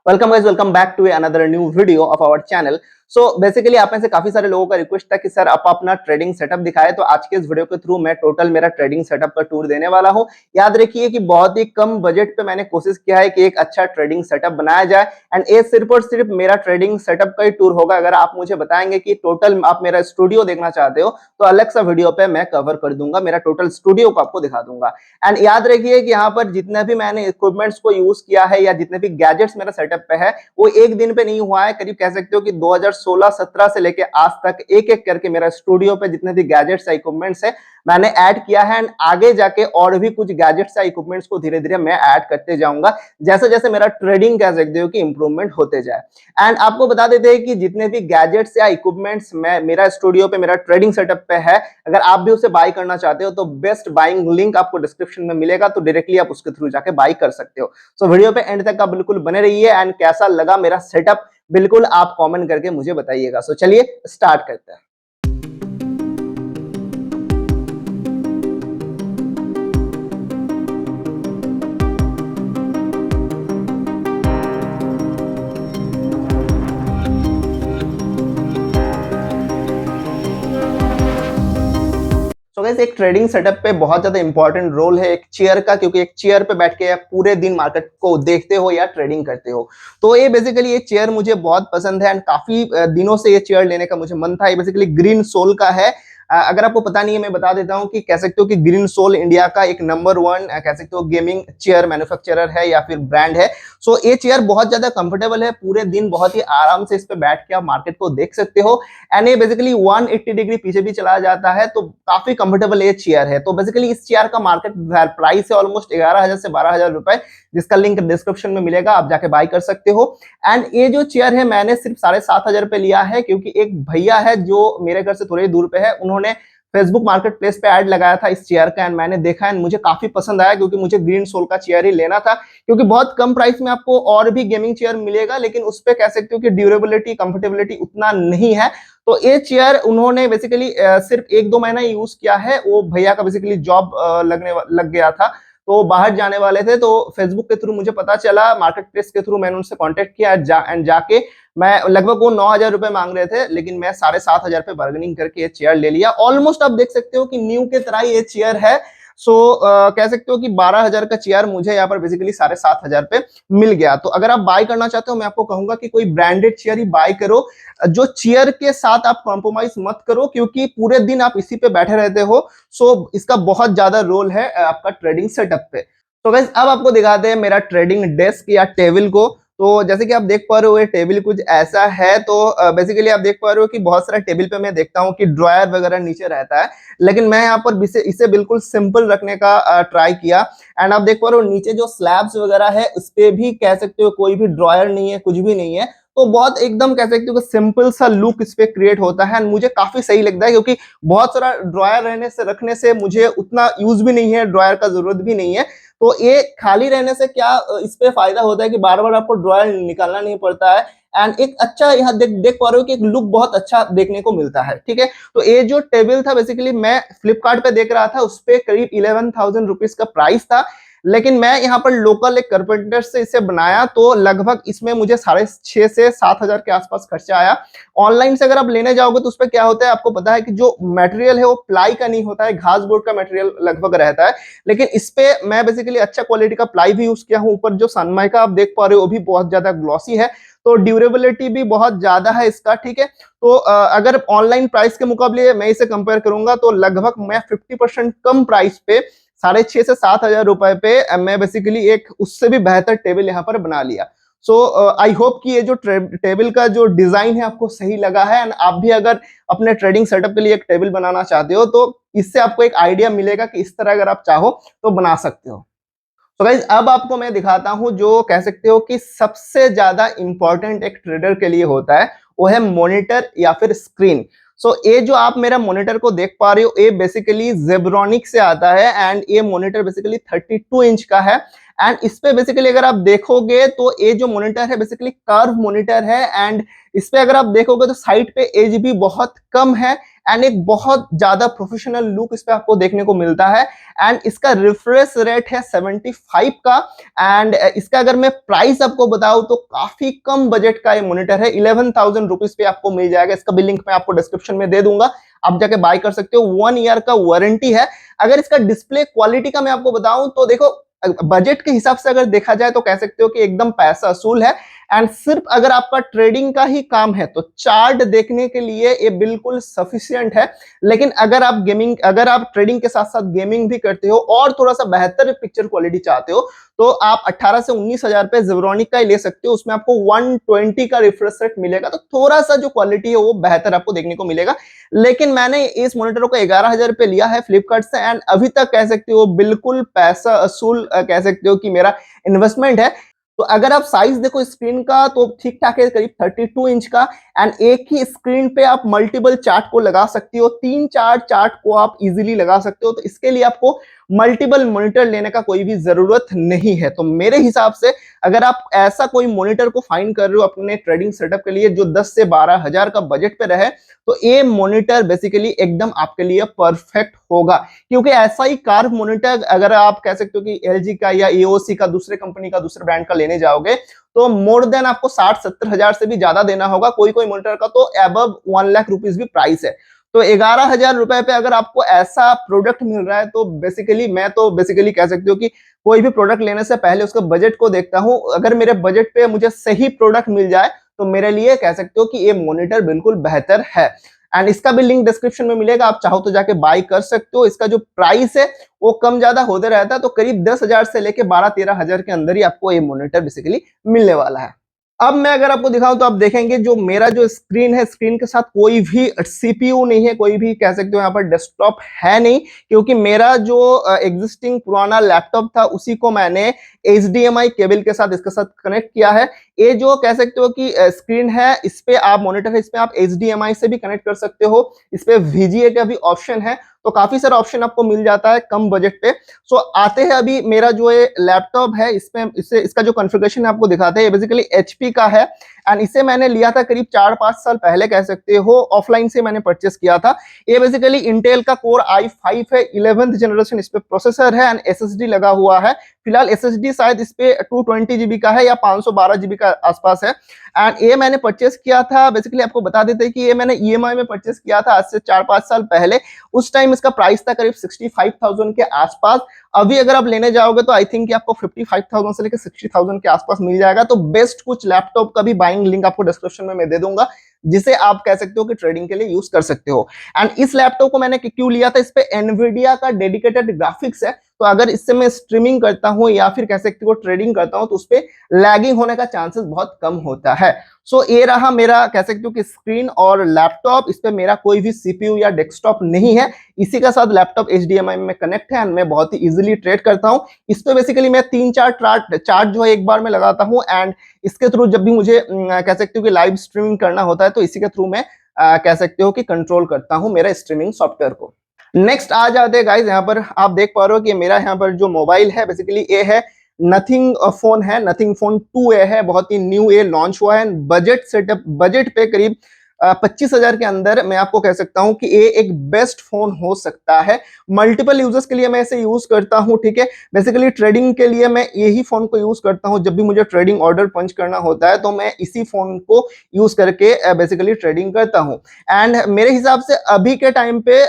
Welcome guys, welcome back to another new video of our channel. So basically आप में से काफी सारे लोगों का रिक्वेस्ट था कि सर आप अपना ट्रेडिंग सेटअप दिखाएं, तो आज के इस वीडियो के थ्रू मैं टोटल मेरा ट्रेडिंग सेटअप का टूर देने वाला हूं। याद रखिए कि बहुत ही कम बजट पे मैंने कोशिश किया है कि एक अच्छा ट्रेडिंग सेटअप बनाया जाए एंड ये सिर्फ और सिर्फ मेरा ट्रेडिंग सेटअप का ही टूर होगा। अगर आप मुझे बताएंगे कि टोटल आप मेरा स्टूडियो देखना चाहते हो तो अलग सा वीडियो पे मैं कवर कर दूंगा, मेरा टोटल स्टूडियो को आपको दिखा दूंगा। एंड याद रखिए कि यहाँ पर जितने भी मैंने इक्विपमेंट्स को यूज किया है या जितने भी गैजेट्स मेरा सेटअप पे है वो एक दिन पे नहीं हुआ है। करीब कह सकते हो कि 2016-17 से लेके आज तक एक एक करके मेरा स्टूडियो पे जितने भी गैजेट्स या इक्विपमेंट्स है मैंने ऐड किया है एंड आगे जाके और भी कुछ गैजेट्स या इक्विपमेंट्स को धीरे धीरे मैं ऐड करते जाऊंगा जैसे जैसे मेरा ट्रेडिंग कह सकते हो कि इंप्रूवमेंट होते जाए। एंड आपको बता देते हैं कि जितने भी गैजेट्स या इक्विपमेंट्स मैं मेरा स्टूडियो पे मेरा ट्रेडिंग सेटअप पे है, अगर आप भी उसे बाय करना चाहते हो तो बेस्ट बाइंग लिंक आपको डिस्क्रिप्शन में मिलेगा, तो डायरेक्टली आप उसके थ्रू जाके बाय कर सकते हो। सो वीडियो पे एंड तक आप बिल्कुल बने रहिए एंड कैसा लगा मेरा सेटअप बिल्कुल आप कमेंट करके मुझे बताइएगा। सो चलिए स्टार्ट करते हैं। तो गाइस एक ट्रेडिंग सेटअप पे बहुत ज्यादा इंपॉर्टेंट रोल है एक चेयर का, क्योंकि एक चेयर पे बैठ के आप पूरे दिन मार्केट को देखते हो या ट्रेडिंग करते हो। तो ये बेसिकली ये चेयर मुझे बहुत पसंद है एंड काफी दिनों से ये चेयर लेने का मुझे मन था। ये बेसिकली ग्रीन सोल का है। अगर आपको पता नहीं है मैं बता देता हूं कि कह सकते हो कि ग्रीन सोल इंडिया का एक नंबर 1 कह सकते हो गेमिंग चेयर मैन्युफैक्चरर है या फिर ब्रांड है। सो ये चेयर बहुत ज्यादा कंफर्टेबल है, पूरे दिन बहुत ही आराम से इस पे बैठ के आप मार्केट को देख सकते हो एंड ये बेसिकली 180 डिग्री पीछे भी चला जाता है, तो काफी कंफर्टेबल ये चेयर है। तो बेसिकली इस चेयर का मार्केट प्राइस है ऑलमोस्ट 11,000 से 12,000 रुपए, जिसका लिंक डिस्क्रिप्शन में मिलेगा, आप जाके बाय कर सकते हो। एंड ये जो चेयर है मैंने सिर्फ 7,500 रुपए लिया है, क्योंकि एक भैया है जो मेरे घर से थोड़ी ही दूर पे है, उन्होंने फेसबुक मार्केट प्लेस पे ऐड लगाया था इस चेयर का एंड मैंने देखा एंड मुझे काफी पसंद आया, क्योंकि मुझे ग्रीन सोल का चेयर ही लेना था। क्योंकि बहुत कम प्राइस में आपको और भी गेमिंग चेयर मिलेगा, लेकिन उस पे कह सकते हो कि ड्यूरेबिलिटी कंफर्टेबिलिटी उतना नहीं है। तो ये चेयर उन्होंने बेसिकली सिर्फ 1-2 महीना यूज किया है। वो भैया का बेसिकली जॉब लग गया था, तो बाहर जाने वाले थे, तो फेसबुक के थ्रू मुझे पता चला, मार्केट प्लेस के थ्रू मैंने उनसे कांटेक्ट किया एंड जाके मैं लगभग वो 9,000 रुपए मांग रहे थे, लेकिन मैं 7,500 पे बार्गेनिंग करके ये चेयर ले लिया। ऑलमोस्ट आप देख सकते हो कि न्यू के तरह ये चेयर है। सो कह सकते हो कि 12,000 का चेयर मुझे यहाँ पर बेसिकली 7,500 पे मिल गया। तो अगर आप बाय करना चाहते हो मैं आपको कहूंगा कि कोई ब्रांडेड चेयर ही बाय करो, जो चेयर के साथ आप कॉम्प्रोमाइज मत करो, क्योंकि पूरे दिन आप इसी पे बैठे रहते हो। सो इसका बहुत ज्यादा रोल है आपका ट्रेडिंग सेटअप पे। तो गाइस अब आपको दिखाते हैं मेरा ट्रेडिंग डेस्क या टेबल को। तो जैसे कि आप देख पा रहे हो ये टेबल कुछ ऐसा है। तो बेसिकली आप देख पा रहे हो कि बहुत सारा टेबल पे मैं देखता हूँ कि ड्रॉयर वगैरह नीचे रहता है, लेकिन मैं यहाँ पर इसे बिल्कुल सिंपल रखने का ट्राई किया। एंड आप देख पा रहे हो नीचे जो स्लैब्स वगैरह है उस पे भी कह सकते हो कोई भी ड्रॉयर नहीं है, कुछ भी नहीं है। तो बहुत एकदम कह सकते हो कि सिंपल सा लुक इस पे क्रिएट होता है एंड मुझे काफी सही लगता है, क्योंकि बहुत सारा ड्रॉयर रखने से मुझे उतना यूज भी नहीं है, ड्रॉयर का जरूरत भी नहीं है। तो ये खाली रहने से क्या इस पे फायदा होता है कि बार बार आपको ड्रॉयर निकालना नहीं पड़ता है एंड एक अच्छा यहाँ देख पा रहे हो कि एक लुक बहुत अच्छा देखने को मिलता है। ठीक है, तो ये जो टेबल था बेसिकली मैं फ्लिपकार्ट पे देख रहा था, उस पे करीब 11,000 रुपीज का प्राइस था, लेकिन मैं यहाँ पर लोकल एक कारपेंटर से इसे बनाया, तो लगभग इसमें मुझे 6,500 से 7,000 के आसपास खर्चा आया। ऑनलाइन से अगर आप लेने जाओगे तो उस पर क्या होता है, आपको पता है कि जो मटेरियल है वो प्लाई का नहीं होता है, घास बोर्ड का मटेरियल लगभग रहता है। लेकिन इस पे मैं बेसिकली अच्छा क्वालिटी का प्लाई भी यूज किया हूँ। ऊपर जो सनमाइका आप देख पा रहे हो वो भी बहुत ज्यादा ग्लॉसी है, तो ड्यूरेबिलिटी भी बहुत ज्यादा है इसका। ठीक है, तो अगर ऑनलाइन प्राइस के मुकाबले मैं इसे कंपेयर करूंगा तो लगभग मैं 50% कम प्राइस पे 6,500 से 7,000 रुपए पे मैं बेसिकली एक उससे भी बेहतर टेबल यहाँ पर बना लिया। सो आई होप कि ये जो टेबल का जो डिजाइन है आपको सही लगा है एंड आप भी अगर अपने ट्रेडिंग सेटअप के लिए एक टेबल बनाना चाहते हो तो इससे आपको एक आइडिया मिलेगा कि इस तरह अगर आप चाहो तो बना सकते हो। तो गाइज अब आपको मैं दिखाता हूं जो कह सकते हो कि सबसे ज्यादा इंपॉर्टेंट एक ट्रेडर के लिए होता है, वो है मॉनिटर या फिर स्क्रीन। सो ये जो आप मेरा मॉनिटर को देख पा रहे हो ये बेसिकली जेब्रॉनिक से आता है एंड ये मॉनिटर बेसिकली 32 इंच का है। एंड इस पे बेसिकली अगर आप देखोगे तो ये जो मॉनिटर है बेसिकली कर्व मॉनिटर है एंड इस पे अगर आप देखोगे तो साइड पे एज भी बहुत कम है एंड एक बहुत ज्यादा प्रोफेशनल लुक इस पे आपको देखने को मिलता है। एंड इसका रिफ्रेश रेट है 75 का। एंड इसका अगर मैं प्राइस आपको बताऊं तो काफी कम बजट का ये मॉनिटर है, 11,000 रुपीज पे आपको मिल जाएगा। इसका भी लिंक मैं आपको डिस्क्रिप्शन में दे दूंगा, आप जाके बाय कर सकते हो। 1 ईयर का वारंटी है। अगर इसका डिस्प्ले क्वालिटी का मैं आपको बताऊं तो देखो, बजट के हिसाब से अगर देखा जाए तो कह सकते हो कि एकदम पैसा असूल है। एंड सिर्फ अगर आपका ट्रेडिंग का ही काम है तो चार्ट देखने के लिए ये बिल्कुल सफिशियंट है। लेकिन अगर आप ट्रेडिंग के साथ साथ गेमिंग भी करते हो और थोड़ा सा बेहतर पिक्चर क्वालिटी चाहते हो तो आप 18 से 19 हजार पे जेब्रोनिक का ही ले सकते हो। उसमें आपको 120 का रिफ्रेश रेट मिलेगा, तो थोड़ा सा जो क्वालिटी है वो बेहतर आपको देखने को मिलेगा। लेकिन मैंने इस मॉनिटर को 11,000 पे लिया है फ्लिपकार्ट से, एंड अभी तक कह सकते हो बिल्कुल पैसा असूल कह सकते हो कि मेरा इन्वेस्टमेंट है। तो अगर आप साइज देखो स्क्रीन का तो ठीक ठाक है, करीब 32 इंच का। एंड एक ही स्क्रीन पे आप मल्टीपल चार्ट को लगा सकते हो, 3-4 चार्ट को आप इजीली लगा सकते हो। तो इसके लिए आपको मल्टीपल मॉनिटर लेने का कोई भी जरूरत नहीं है। तो मेरे हिसाब से अगर आप ऐसा कोई मॉनिटर को फाइंड कर रहे हो अपने ट्रेडिंग सेटअप के लिए जो 10 से 12 हजार का बजट पे रहे, तो ये मॉनिटर बेसिकली एकदम आपके लिए परफेक्ट होगा। क्योंकि ऐसा ही कार्व मॉनिटर अगर आप कह सकते हो कि एलजी का या एओसी का, दूसरे कंपनी का, दूसरे ब्रांड का लेने जाओगे तो मोर देन आपको 60-70 हजार से भी ज्यादा देना होगा। कोई कोई मॉनिटर का तो अबव 1 लाख रुपीज भी प्राइस है। तो 11,000 रुपए पे अगर आपको ऐसा प्रोडक्ट मिल रहा है तो बेसिकली कह सकते हो कि कोई भी प्रोडक्ट लेने से पहले उसका बजट को देखता हूं। अगर मेरे बजट पे मुझे सही प्रोडक्ट मिल जाए तो मेरे लिए कह सकते हो कि ये मॉनिटर बिल्कुल बेहतर है। एंड इसका भी लिंक डिस्क्रिप्शन में मिलेगा, आप चाहो तो जाके बाय कर सकते हो। इसका जो प्राइस है वो कम ज्यादा होते रहता है, तो करीब 10,000 से लेके 12-13 हजार के अंदर ही आपको ये मॉनिटर बेसिकली मिलने वाला है। अब मैं अगर आपको दिखाऊं तो आप देखेंगे जो मेरा जो स्क्रीन है, स्क्रीन के साथ कोई भी सीपीयू नहीं है, कोई भी कह सकते हो यहाँ पर डेस्कटॉप है नहीं। क्योंकि मेरा जो एग्जिस्टिंग पुराना लैपटॉप था उसी को मैंने HDMI केबल के साथ इसके साथ कनेक्ट किया है। ये जो कह सकते हो कि स्क्रीन है, इस पे आप मॉनिटर है, इस पे आप HDMI से भी कनेक्ट कर सकते हो। इस पे VGA का भी ऑप्शन है, तो काफी सारा ऑप्शन आपको मिल जाता है कम बजट पे। सो आते हैं अभी मेरा जो ये लैपटॉप है, इसका जो कॉन्फ़िगरेशन है आपको दिखाते हैं। ये बेसिकली HP का है एंड इसे मैंने लिया था करीब 4-5 साल पहले, कह सकते हो ऑफलाइन से मैंने परचेस किया था। ये बेसिकली इंटेल का कोर i5 है, 11th जनरेशन इस पे प्रोसेसर है एंड SSD लगा हुआ है। फिलहाल SSD शायद इस पे 220 GB का है या 512 GB का आसपास है। एंड ये मैंने परचेस किया था, बेसिकली आपको बता देते हैं कि ये मैंने EMI में परचेस किया था आज से 4-5 साल पहले। उस टाइम इसका प्राइस था करीब 65,000 के आसपास। अभी अगर आप लेने जाओगे तो आई थिंक आपको 55,000 से लेकर 60,000 के आसपास मिल जाएगा। तो बेस्ट कुछ लैपटॉप का भी बाइंग लिंक आपको डिस्क्रिप्शन में मैं दे दूंगा, जिसे आप कह सकते हो कि ट्रेडिंग के लिए यूज कर सकते हो। एंड इस लैपटॉप को मैंने क्यों लिया था, इस पे एनवीडिया का डेडिकेटेड ग्राफिक्स है। तो अगर इससे मैं स्ट्रीमिंग करता हूं या फिर कह सकते हो ट्रेडिंग करता हूं तो उस पे लैगिंग होने का चांसेस बहुत कम होता है। सो ये रहा मेरा कह सकते हो कि स्क्रीन और लैपटॉप। इस पे मेरा कोई भी सीपीयू या डेस्कटॉप नहीं है। इसी का साथ लैपटॉप HDMI में कनेक्ट है एंड मैं बहुत ही इजीली ट्रेड करता हूं। इस पे बेसिकली मैं 3-4 चार्ट जो है एक बार में लगाता हूं। एंड इसके थ्रू जब भी मुझे कह सकते हो कि लाइव स्ट्रीमिंग करना होता है तो इसी के थ्रू मैं कह सकते हो कि कंट्रोल करता हूं मेरा स्ट्रीमिंग सॉफ्टवेयर को। नेक्स्ट आ जाते हैं गाइस, यहाँ पर आप देख पा रहे हो कि मेरा यहाँ पर जो मोबाइल है बेसिकली ये है नथिंग फोन है, नथिंग फोन 2A है। बहुत ही न्यू ये लॉन्च हुआ है। बजट पे करीब 25,000 के अंदर मैं आपको कह सकता हूं कि ये एक बेस्ट फोन हो सकता है। मल्टीपल यूजर्स के लिए मैं इसे यूज करता हूं, ठीक है। बेसिकली ट्रेडिंग के लिए मैं यही फोन को यूज करता हूं। जब भी मुझे ट्रेडिंग ऑर्डर पंच करना होता है तो मैं इसी फोन को यूज करके बेसिकली ट्रेडिंग करता हूं। एंड मेरे हिसाब से अभी के टाइम पे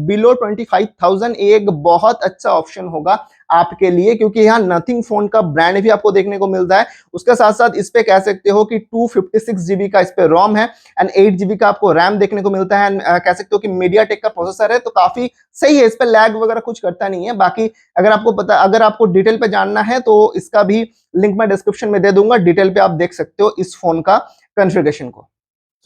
बिलो 25,000 एक बहुत अच्छा ऑप्शन होगा आपके लिए, क्योंकि यहाँ नथिंग फोन का ब्रांड भी आपको देखने को मिलता है। उसके साथ साथ इस पे कह सकते हो कि 256 GB का इस पे रोम है एंड 8 GB का आपको रैम देखने को मिलता है। कह सकते हो कि मीडियाटेक का प्रोसेसर है, तो काफी सही है। इस पे लैग वगैरह कुछ करता नहीं है। बाकी अगर आपको डिटेल पे जानना है तो इसका भी लिंक मैं डिस्क्रिप्शन में दे दूंगा, डिटेल पे आप देख सकते हो इस फोन का कॉन्फ़िगरेशन को।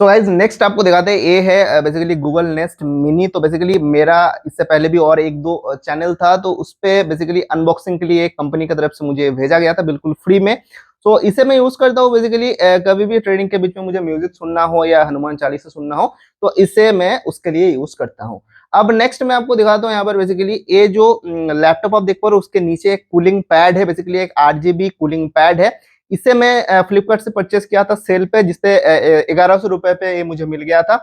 सो गाइज नेक्स्ट आपको दिखाते हैं, ये है बेसिकली गूगल नेस्ट मिनी। तो बेसिकली मेरा इससे पहले भी और 1-2 चैनल था, तो उस पे बेसिकली अनबॉक्सिंग के लिए एक कंपनी की तरफ से मुझे भेजा गया था बिल्कुल फ्री में। तो इसे मैं यूज करता हूँ बेसिकली कभी भी ट्रेडिंग के बीच में मुझे म्यूजिक सुनना हो या हनुमान चालीसा सुनना हो तो इसे मैं उसके लिए यूज करता हूँ। अब नेक्स्ट मैं आपको दिखाता हूँ यहाँ पर बेसिकली ये जो लैपटॉप आप देख पा रहे हो उसके नीचे एक कूलिंग पैड है, बेसिकली एक RGB कूलिंग पैड है। इसे मैं फ्लिपकार्ट से परचेस किया था सेल पे, जिससे 1100 रुपए पे ये मुझे मिल गया था।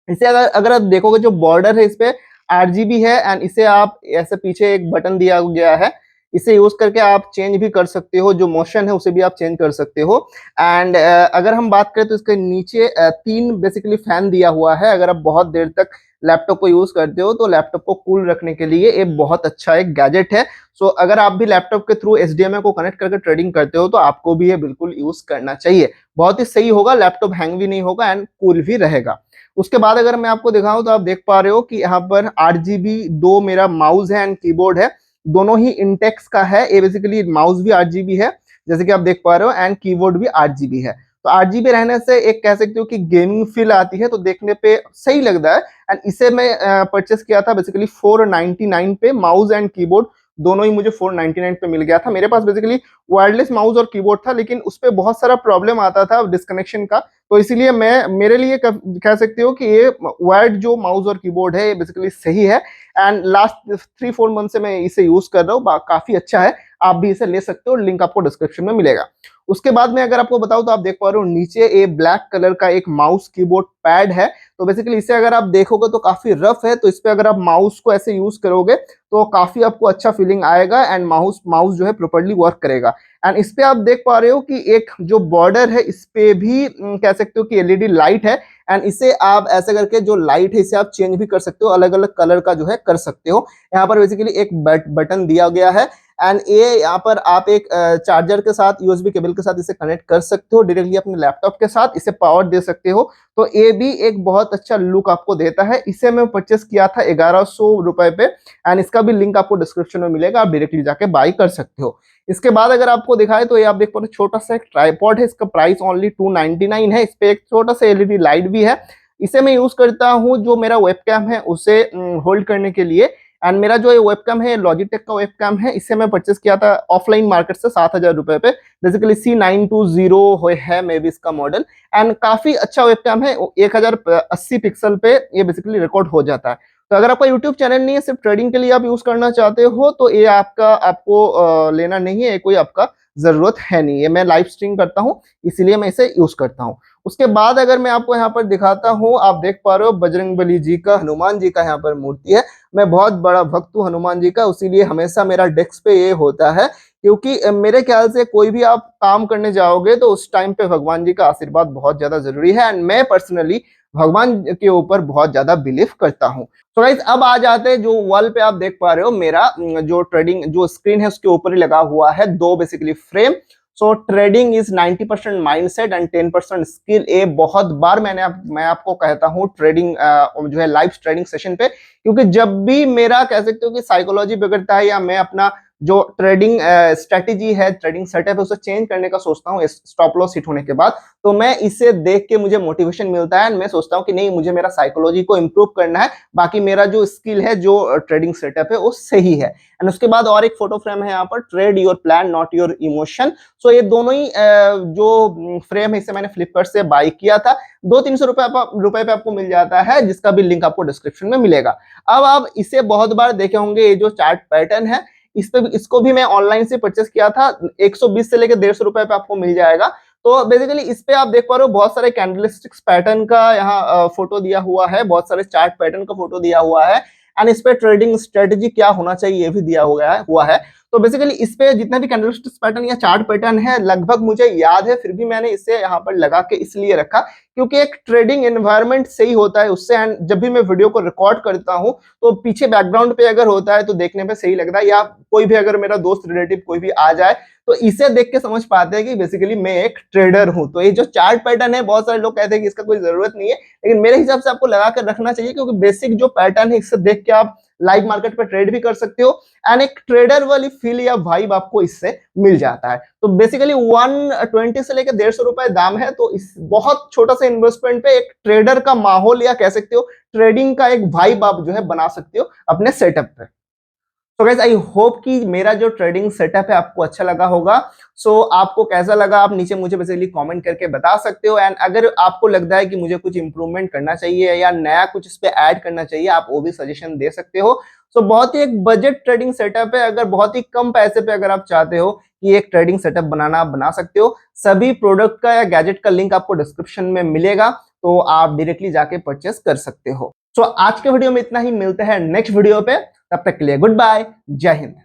इसे अगर अगर आप देखोगे जो बॉर्डर है इस पे आरजीबी है, एंड इसे आप ऐसे पीछे एक बटन दिया गया है, इसे यूज करके आप चेंज भी कर सकते हो, जो मोशन है उसे भी आप चेंज कर सकते हो। एंड अगर हम बात करें तो इसके नीचे तीन बेसिकली फैन दिया हुआ है। अगर आप बहुत देर तक लैपटॉप को यूज करते हो तो लैपटॉप को कूल रखने के लिए ये बहुत अच्छा एक गैजेट है। सो अगर आप भी लैपटॉप के थ्रू एचडीएमआई को कनेक्ट करके ट्रेडिंग करते हो तो आपको भी ये बिल्कुल यूज करना चाहिए। बहुत ही सही होगा, लैपटॉप हैंग भी नहीं होगा एंड कूल भी रहेगा। उसके बाद अगर मैं आपको दिखाऊं तो आप देख पा रहे हो कि यहाँ पर 8 GB दो मेरा माउस है एंड कीबोर्ड है, दोनों ही इंटेक्स का है। ये बेसिकली माउस भी 8 GB है जैसे कि आप देख पा रहे हो, एंड कीबोर्ड भी 8 GB है। तो 8 GB रहने से एक कह सकते हो कि गेमिंग फील आती है, तो देखने पे सही लगता है। एंड इसे मैं परचेस किया था बेसिकली 499 पे, माउस एंड कीबोर्ड दोनों ही मुझे 499 पे मिल गया था। मेरे पास बेसिकली वायरलेस माउस और कीबोर्ड था, लेकिन उस पर बहुत सारा प्रॉब्लम आता था डिस्कनेक्शन का, तो इसीलिए मैं मेरे लिए कह सकते हो कि ये वायर्ड जो माउस और कीबोर्ड है ये बेसिकली सही है। एंड लास्ट 3-4 मंथ से मैं इसे यूज कर रहा हूँ, काफी अच्छा है। आप भी इसे ले सकते हो, लिंक आपको डिस्क्रिप्शन में मिलेगा। उसके बाद में अगर आपको बताऊं तो आप देख पा रहे हो नीचे ये ब्लैक कलर का एक माउस कीबोर्ड पैड है। तो बेसिकली इसे अगर आप देखोगे तो काफी रफ है, तो इस पे अगर आप माउस को ऐसे यूज करोगे तो काफी आपको अच्छा फीलिंग आएगा एंड माउस माउस जो है प्रॉपर्ली वर्क करेगा। एंड इस पे आप देख पा रहे हो कि एक जो बॉर्डर है इस पे भी कह सकते हो कि एलईडी लाइट है। एंड इसे आप ऐसे करके जो लाइट है इसे आप चेंज भी कर सकते हो, अलग अलग कलर का जो है कर सकते हो। यहाँ पर बेसिकली एक बटन दिया गया है, एंड ये यहाँ पर आप एक चार्जर के साथ यूएसबी केबल के साथ इसे कनेक्ट कर सकते हो डायरेक्टली अपने लैपटॉप के साथ, इसे पावर दे सकते हो। तो ये भी एक बहुत अच्छा लुक आपको देता है। इसे मैं परचेस किया था 1100 रुपए पे, एंड इसका भी लिंक आपको डिस्क्रिप्शन में मिलेगा, आप डायरेक्टली जाके बाई कर सकते हो। इसके बाद अगर आपको दिखाए तो ये आप देख पा रहे हो छोटा सा एक ट्राइपॉड है, इसका प्राइस ओनली 299 है। इस पे एक छोटा सा एलईडी लाइट भी है। इसे मैं यूज करता हूँ जो मेरा वेबकैम है उसे होल्ड करने के लिए। एंड मेरा जो ये वेबकैम है लॉजिटेक का वेबकैम है, इसे मैं परचेस किया था ऑफलाइन मार्केट से 7,000 रुपए पे। बेसिकली C920 है मे बी इसका मॉडल, एंड काफी अच्छा वेबकैम है। 1080 पिक्सल पे ये बेसिकली रिकॉर्ड हो जाता है। तो अगर आपका यूट्यूब चैनल नहीं है, सिर्फ ट्रेडिंग के लिए आप यूज करना चाहते हो, तो ये आपको लेना नहीं है, ये कोई आपका जरूरत है नहीं। ये मैं लाइव स्ट्रीम करता हूँ इसीलिए मैं इसे यूज करता हूँ। उसके बाद अगर मैं आपको यहाँ पर दिखाता हूँ, आप देख पा रहे हो बजरंगबली जी का, हनुमान जी का यहाँ पर मूर्ति है। मैं बहुत बड़ा भक्त हूँ हनुमान जी का, उसीलिए हमेशा मेरा डेस्क पे ये होता है, क्योंकि मेरे ख्याल से कोई भी आप काम करने जाओगे तो उस टाइम पे भगवान जी का आशीर्वाद बहुत ज्यादा जरूरी है। एंड मैं पर्सनली भगवान के ऊपर बहुत ज्यादा बिलीव करता हूँ। तो गाइस अब आ जाते हैं जो वॉल पे आप देख पा रहे हो, मेरा जो ट्रेडिंग जो स्क्रीन है उसके ऊपर ही लगा हुआ है दो basically frame. So trading is 90% mindset and 10% skill. ये बहुत बार मैं आपको कहता हूँ ट्रेडिंग जो है लाइव ट्रेडिंग सेशन पे, क्योंकि जब भी मेरा कह सकते हो कि साइकोलॉजी बिगड़ता है या मैं अपना जो ट्रेडिंग स्ट्रेटेजी है, ट्रेडिंग सेटअप है, उसे चेंज करने का सोचता हूँ स्टॉप लॉस हिट होने के बाद, तो मैं इसे देख के मुझे मोटिवेशन मिलता है। मैं सोचता हूँ कि नहीं, मुझे मेरा साइकोलॉजी को इंप्रूव करना है, बाकी मेरा जो स्किल है, जो ट्रेडिंग सेटअप है वो सही है। एंड उसके बाद और एक फोटो फ्रेम है यहाँ पर, trade your plan not your emotion. So ये दोनों ही जो फ्रेम है इसे मैंने फ्लिपकार्ट से बाई किया था। 200-300 रुपए पे आपको मिल जाता है, जिसका भी लिंक आपको डिस्क्रिप्शन में मिलेगा। अब आप इसे बहुत बार देखे होंगे, ये जो चार्ट पैटर्न है इसको भी मैं ऑनलाइन से परचेस किया था। 120 से लेकर 150 रुपए पे आपको मिल जाएगा। तो बेसिकली इस पे आप देख पा रहे हो बहुत सारे कैंडलस्टिक्स पैटर्न का यहाँ फोटो दिया हुआ है, बहुत सारे चार्ट पैटर्न का फोटो दिया हुआ है, एंड इस पे ट्रेडिंग स्ट्रेटेजी क्या होना चाहिए ये भी दिया हुआ है। तो बेसिकली इस पे जितना भी कैंडलस्टिक्स पैटर्न या चार्ट पैटर्न है लगभग मुझे याद है, फिर भी मैंने इसे यहाँ पर लगा के इसलिए रखा क्योंकि एक ट्रेडिंग एनवायरनमेंट सही होता है उससे। एंड जब भी मैं वीडियो को रिकॉर्ड करता हूँ तो पीछे बैकग्राउंड पे अगर होता है तो देखने पे सही लगता है, या कोई भी अगर मेरा दोस्त रिलेटिव कोई भी आ जाए तो इसे देख के समझ पाते हैं कि बेसिकली मैं एक ट्रेडर हूं। तो ये जो चार्ट पैटर्न है बहुत सारे लोग कहते हैं कि इसका कोई जरूरत नहीं है, लेकिन मेरे हिसाब से आपको लगा कर रखना चाहिए, क्योंकि बेसिक जो पैटर्न है इससे देख के आप लाइव मार्केट पर ट्रेड भी कर सकते हो, एंड एक ट्रेडर वाली फील या वाइब आपको इससे मिल जाता है। तो बेसिकली 120 से लेकर 150 रुपए दाम है, तो इस बहुत छोटा सा इन्वेस्टमेंट पे एक ट्रेडर का माहौल या कह सकते हो ट्रेडिंग का एक वाइब आप जो है बना सकते हो अपने सेटअप पे। तो गाइस आई होप कि मेरा जो ट्रेडिंग सेटअप है आपको अच्छा लगा होगा। आपको कैसा लगा आप नीचे मुझे बेसिकली कमेंट करके बता सकते हो। एंड अगर आपको लगता है कि मुझे कुछ इंप्रूवमेंट करना चाहिए या नया कुछ इस पे ऐड करना चाहिए, आप वो भी सजेशन दे सकते हो। बहुत ही एक बजट ट्रेडिंग सेटअप है, अगर बहुत ही कम पैसे पे अगर आप चाहते हो कि एक ट्रेडिंग सेटअप बनाना, आप बना सकते हो। सभी प्रोडक्ट का या गैजेट का लिंक आपको डिस्क्रिप्शन में मिलेगा। तो आप डायरेक्टली जाके परचेस कर सकते हो। सो आज के वीडियो में इतना ही, मिलते हैं नेक्स्ट वीडियो पे, तब तक के लिए गुड बाय, जय हिंद।